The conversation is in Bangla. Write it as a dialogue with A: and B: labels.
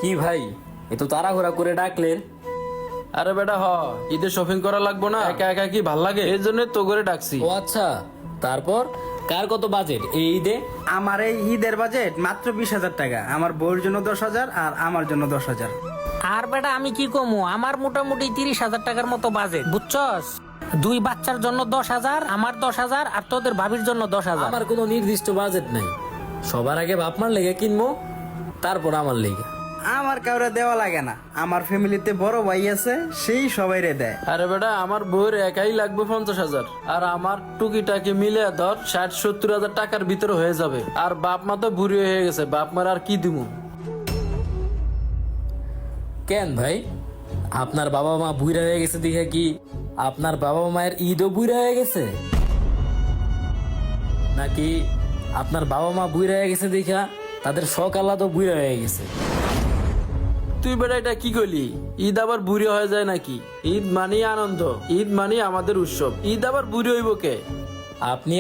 A: কি ভাই, এত তাড়াহুড়া করে ডাকলেন?
B: আরে বেটা ঈদের শপিং করা লাগবো না, একা একা কি ভাল লাগে, এই জন্য তো করে ডাকছি।
A: ও আচ্ছা, তারপর কার কত বাজেট এই ঈদে?
C: আমার এই ঈদের বাজেট মাত্র 20,000 টাকা। আমার বউর জন্য 10,000 আর আমার জন্য 10,000।
D: আর বেটা আমি কি কমু, আমার মোটামুটি 30,000 টাকার মতো বাজেট, বুঝছস? 2 বাচ্চার জন্য 10,000, আমার 10,000 আর তোদের ভাবির জন্য 10,000।
A: আমার কোনো নির্দিষ্ট বাজেট নাই, সবার আগে বাপ মার লেগে কিনবো, তারপর আমার লেগে।
C: আমার কাউরে দেওয়া লাগে না, আমার ফ্যামিলিতে বড় ভাই আছে, সেই সবাইরে দেয়।
B: আরে বেটা আমার বউয়ের একাই লাগবে 50,000, আর আমার টুকিটাকি মিলে ধর 60-70 হাজার টাকার ভিতরে হয়ে যাবে। আর বাপ মা তো বুড়ি হয়ে গেছে, বাপ মার আর কি দিমু।
A: কেন ভাই, আপনার বাবা মা বুইড়া হয়ে গেছে দেখে কি আপনার বাবা মায়ের ঈদও বুইড়া হয়ে গেছে? নাকি আপনার বাবা মা বুইড়া হয়ে গেছে দেখা তাদের শখ আহ্লাদও বুইড়া হয়ে গেছে?
B: তুই বেটা এটা কি করলি? ঈদ আবার বুড়ি হয়ে যায় নাকি? ঈদ মানেই আনন্দ, ঈদ মানেই আমাদের উৎসব, ঈদ আবার বুড়ি হইব কে?
A: আপনি